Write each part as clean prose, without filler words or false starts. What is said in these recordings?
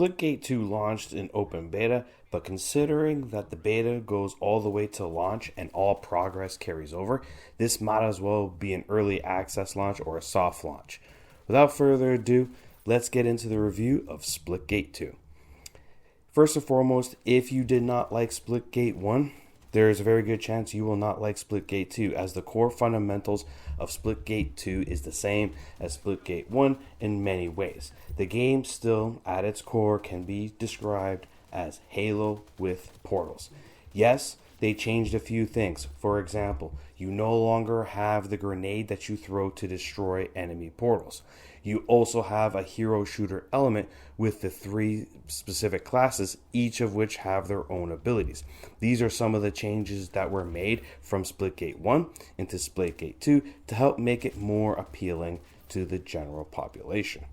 Splitgate 2 launched in open beta, but considering that the beta goes all the way to launch and all progress carries over, this might as well be an early access launch or a soft launch. Without further ado, let's get into the review of Splitgate 2. First and foremost, if you did not like Splitgate 1, there is a very good chance you will not like Splitgate 2, as the core fundamentals of Splitgate 2 is the same as Splitgate 1 in many ways. The game still, at its core, can be described as Halo with portals. Yes, they changed a few things. For example, you no longer have the grenade that you throw to destroy enemy portals. You also have a hero shooter element with the 3 specific classes, each of which have their own abilities. These are some of the changes that were made from Splitgate 1 into Splitgate 2 to help make it more appealing to the general population.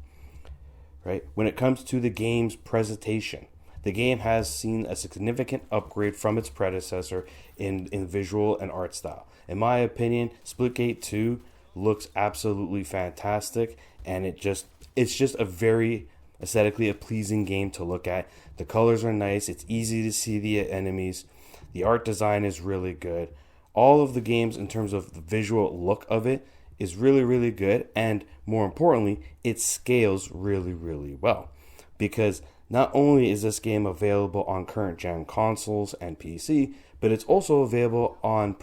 Right? When it comes to the game's presentation, the game has seen a significant upgrade from its predecessor in visual and art style. In my opinion, Splitgate 2 looks absolutely fantastic, and it's just a very aesthetically pleasing game to look at. The colors are nice, it's easy to see the enemies, the art design is really good. All of the games in terms of the visual look of it is really, really good, and more importantly, it scales really, really well. Because not only is this game available on current gen consoles and PC, but it's also available on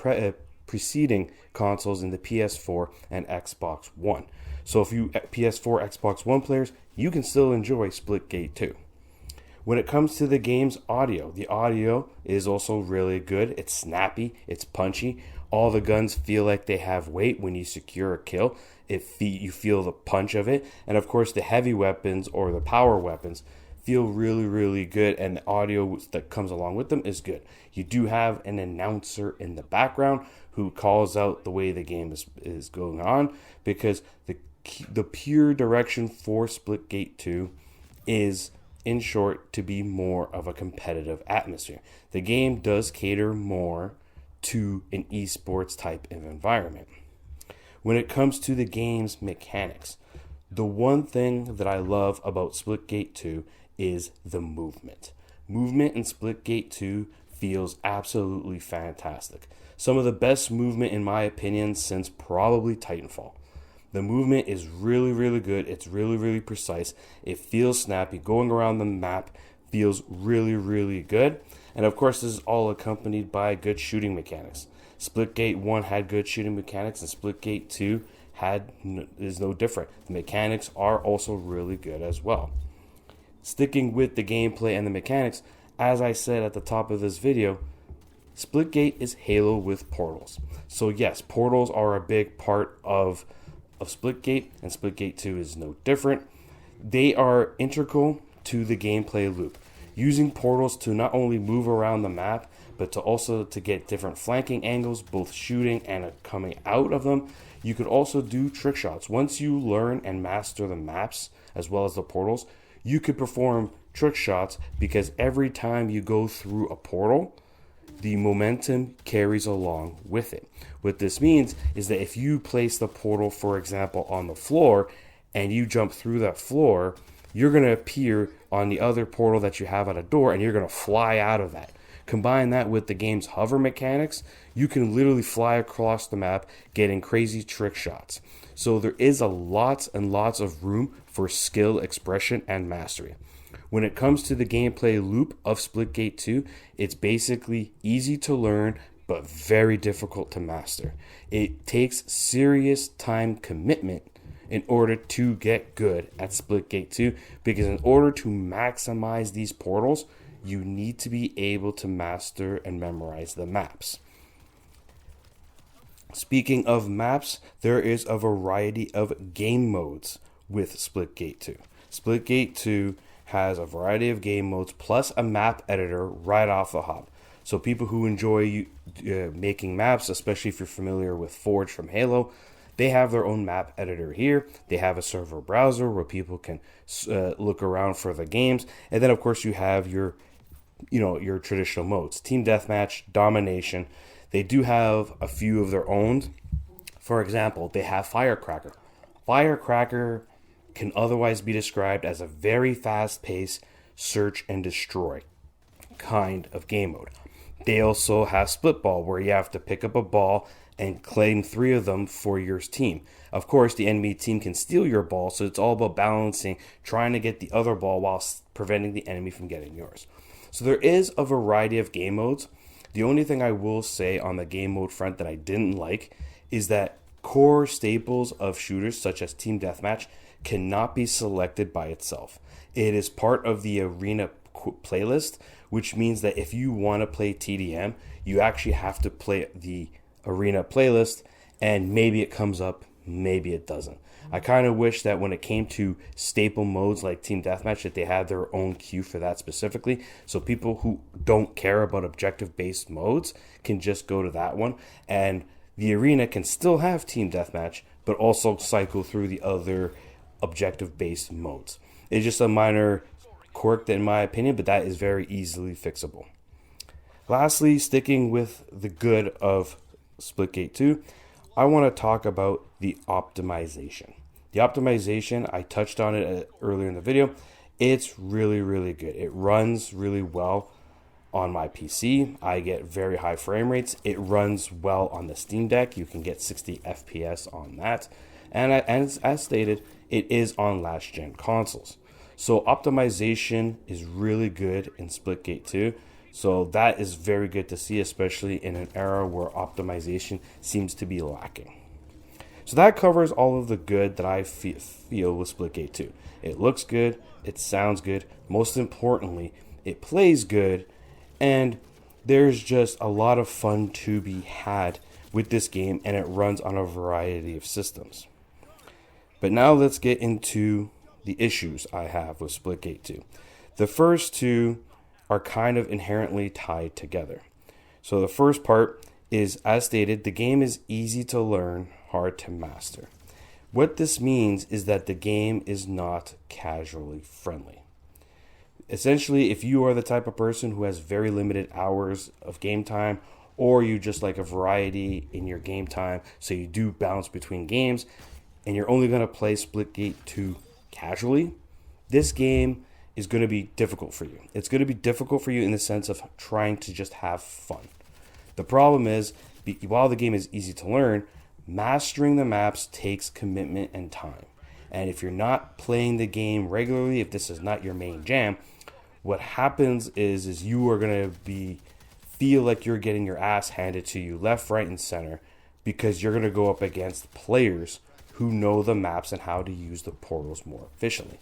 preceding consoles in the PS4 and Xbox One. So if you PS4, Xbox One players, you can still enjoy Splitgate 2. When it comes to the game's audio, the audio is also really good. It's snappy, it's punchy. All the guns feel like they have weight when you secure a kill. You feel the punch of it. And of course, the heavy weapons or the power weapons feel really, really good, and the audio that comes along with them is good. You do have an announcer in the background who calls out the way the game is going on, because the pure direction for Splitgate 2 is, in short, to be more of a competitive atmosphere. The game does cater more to an esports type of environment. When it comes to the game's mechanics, the one thing that I love about Splitgate 2 is the movement. Movement in Splitgate 2 feels absolutely fantastic. Some of the best movement, in my opinion, since probably Titanfall. The movement is really, really good. It's really, really precise. It feels snappy. Going around the map feels really, really good. And of course, this is all accompanied by good shooting mechanics. Splitgate 1 had good shooting mechanics, and Splitgate 2 is no different. The mechanics are also really good as well. Sticking with the gameplay and the mechanics, as I said at the top of this video, Splitgate is Halo with portals. So yes, portals are a big part of Splitgate, and Splitgate 2 is no different. They are integral to the gameplay loop. Using portals to not only move around the map, but to get different flanking angles, both shooting and coming out of them. You could also do trick shots. Once you learn and master the maps as well as the portals, you could perform trick shots, because every time you go through a portal, the momentum carries along with it. What this means is that if you place the portal, for example, on the floor, and you jump through that floor, you're going to appear on the other portal that you have at a door, and you're going to fly out of that. Combine that with the game's hover mechanics, you can literally fly across the map getting crazy trick shots. So there is a lots and lots of room for skill, expression, and mastery. When it comes to the gameplay loop of Splitgate 2, it's basically easy to learn, but very difficult to master. It takes serious time commitment in order to get good at Splitgate 2, because in order to maximize these portals, you need to be able to master and memorize the maps. Speaking of maps, there is a variety of game modes with Splitgate 2. Splitgate 2 has a variety of game modes plus a map editor right off the hop. So people who enjoy making maps, especially if you're familiar with Forge from Halo, they have their own map editor here. They have a server browser where people can look around for the games. And then, of course, you have your traditional modes. Team Deathmatch, Domination. They do have a few of their own. For example, they have Firecracker. Firecracker can otherwise be described as a very fast-paced search and destroy kind of game mode. They also have split ball, where you have to pick up a ball and claim 3 of them for your team. Of course, the enemy team can steal your ball, so it's all about balancing, trying to get the other ball while preventing the enemy from getting yours. So there is a variety of game modes. The only thing I will say on the game mode front that I didn't like is that core staples of shooters such as Team Deathmatch cannot be selected by itself. It is part of the arena playlist, which means that if you want to play TDM, you actually have to play the arena playlist, and maybe it comes up, maybe it doesn't. I kind of wish that when it came to staple modes like Team Deathmatch, that they had their own queue for that specifically, so people who don't care about objective-based modes can just go to that one, and the arena can still have Team Deathmatch, but also cycle through the other objective-based modes. It's just a minor quirk in my opinion, but that is very easily fixable. Lastly, sticking with the good of Splitgate 2, I want to talk about the optimization. The optimization, I touched on it earlier in the video. It's really, really good. It runs really well on my PC. I get very high frame rates. It runs well on the Steam Deck. You can get 60 FPS on that. And as stated, it is on last gen consoles. So optimization is really good in Splitgate 2. So that is very good to see, especially in an era where optimization seems to be lacking. So that covers all of the good that I feel with Splitgate 2. It looks good, it sounds good, most importantly, it plays good, and there's just a lot of fun to be had with this game, and it runs on a variety of systems. But now let's get into the issues I have with Splitgate 2. The first two are kind of inherently tied together. So the first part is, as stated, the game is easy to learn, hard to master. What this means is that the game is not casually friendly. Essentially, if you are the type of person who has very limited hours of game time, or you just like a variety in your game time, so you do bounce between games, and you're only going to play Splitgate 2 casually, this game is going to be difficult for you. It's going to be difficult for you in the sense of trying to just have fun. The problem is, while the game is easy to learn, mastering the maps takes commitment and time. And if you're not playing the game regularly, if this is not your main jam, what happens is you are going to feel like you're getting your ass handed to you left, right, and center, because you're going to go up against players who know the maps and how to use the portals more efficiently.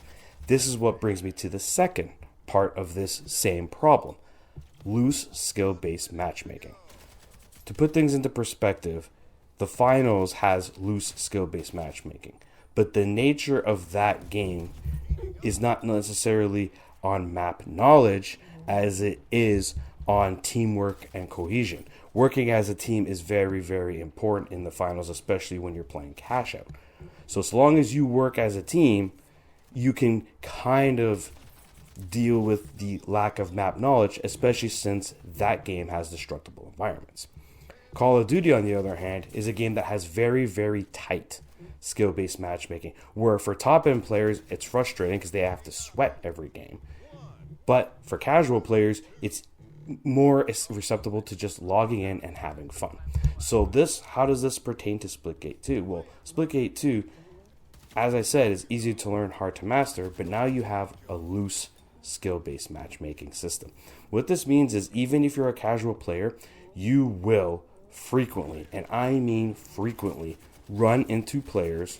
This is what brings me to the second part of this same problem: loose skill-based matchmaking. To put things into perspective, the finals has loose skill-based matchmaking, but the nature of that game is not necessarily on map knowledge as it is on teamwork and cohesion. Working as a team is very, very important in the finals, especially when you're playing cash out. So long as you work as a team, you can kind of deal with the lack of map knowledge, especially since that game has destructible environments. Call of Duty, on the other hand, is a game that has very, very tight skill-based matchmaking, where for top-end players, it's frustrating because they have to sweat every game. But for casual players, it's more receptible to just logging in and having fun. So how does this pertain to Splitgate 2? Well, Splitgate 2, as I said, is easy to learn, hard to master, but now you have a loose skill-based matchmaking system. What this means is, even if you're a casual player, you will frequently, and I mean frequently, run into players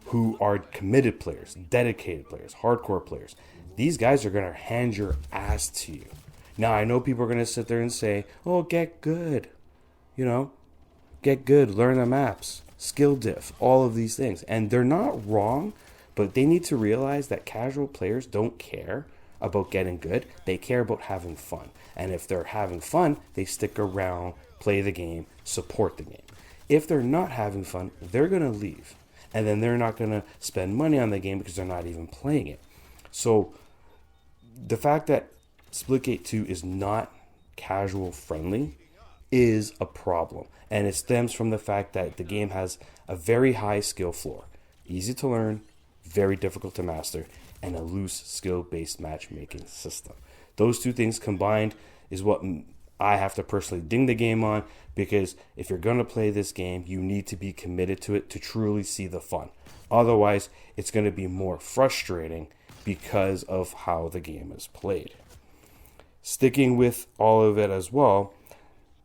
who are committed players, dedicated players, hardcore players. These guys are going to hand your ass to you. Now, I know people are going to sit there and say, oh, get good. Get good, learn the maps, skill diff, all of these things. And they're not wrong, but they need to realize that casual players don't care about getting good. They care about having fun. And if they're having fun, they stick around, play the game, support the game. If they're not having fun, they're going to leave. And then they're not going to spend money on the game because they're not even playing it. So the fact that Splitgate 2 is not casual friendly is a problem. And it stems from the fact that the game has a very high skill floor. Easy to learn, very difficult to master. and a loose skill-based matchmaking system. Those two things combined is what I have to personally ding the game on, because if you're going to play this game, you need to be committed to it to truly see the fun. Otherwise, it's going to be more frustrating because of how the game is played. Sticking with all of it as well,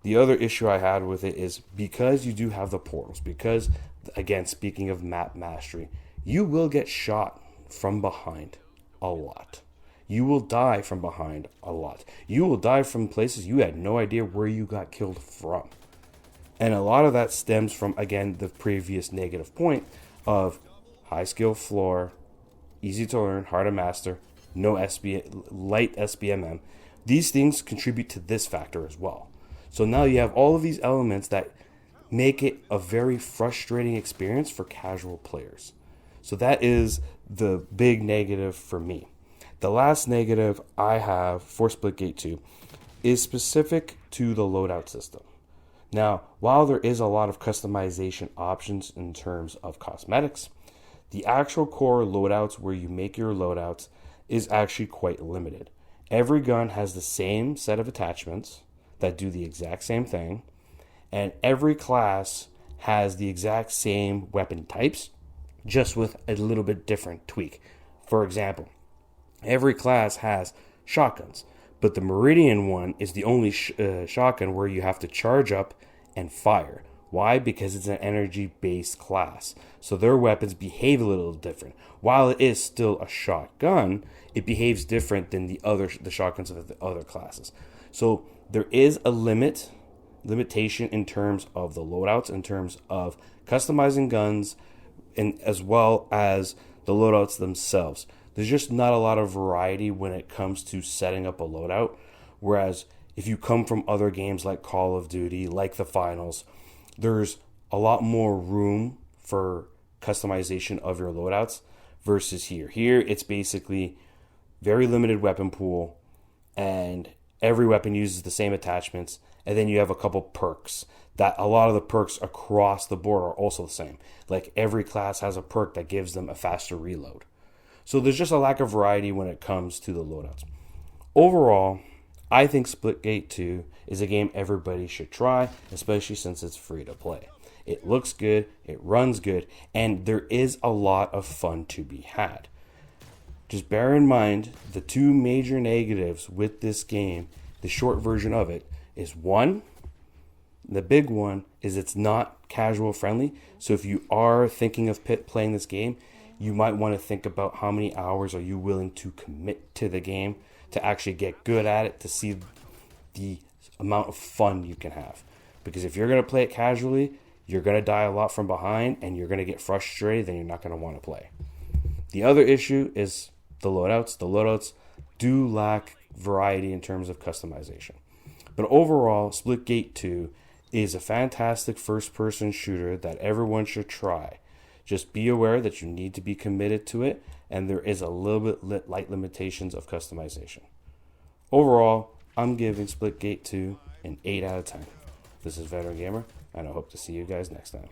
the other issue I had with it is because you do have the portals, because, again, speaking of map mastery, you will get shot from behind a lot. You will die from behind a lot. You will die from places you had no idea where you got killed from. And a lot of that stems from, again, the previous negative point of high skill floor, easy to learn, hard to master, no light SBMM. These things contribute to this factor as well. So now you have all of these elements that make it a very frustrating experience for casual players. So that is the big negative for me. The last negative I have for Splitgate 2 is specific to the loadout system. Now, while there is a lot of customization options in terms of cosmetics, the actual core loadouts where you make your loadouts is actually quite limited. Every gun has the same set of attachments that do the exact same thing, and every class has the exact same weapon types, just with a little bit different tweak. For example, every class has shotguns, but the Meridian one is the only shotgun where you have to charge up and fire. Why? Because it's an energy-based class. So their weapons behave a little different. While it is still a shotgun, it behaves different than the shotguns of the other classes. So there is a limitation in terms of the loadouts, in terms of customizing guns, and as well as the loadouts themselves. There's just not a lot of variety when it comes to setting up a loadout. Whereas if you come from other games like Call of Duty, like the Finals, there's a lot more room for customization of your loadouts versus here. Here, it's basically very limited weapon pool, and every weapon uses the same attachments, and then you have a couple perks. That a lot of the perks across the board are also the same. Like every class has a perk that gives them a faster reload. So there's just a lack of variety when it comes to the loadouts. Overall, I think Splitgate 2 is a game everybody should try, especially since it's free to play. It looks good, it runs good, and there is a lot of fun to be had. Just bear in mind the two major negatives with this game, the short version of it, is one, the big one is it's not casual friendly. So if you are thinking of playing this game, you might want to think about how many hours are you willing to commit to the game to actually get good at it, to see the amount of fun you can have. Because if you're going to play it casually, you're going to die a lot from behind and you're going to get frustrated, then you're not going to want to play. The other issue is the loadouts. The loadouts do lack variety in terms of customization. But overall, Splitgate 2 is a fantastic first-person shooter that everyone should try. Just be aware that you need to be committed to it, and there is a little bit light limitations of customization. Overall, I'm giving Splitgate 2 an 8 out of 10. This is Veteran Gamer, and I hope to see you guys next time.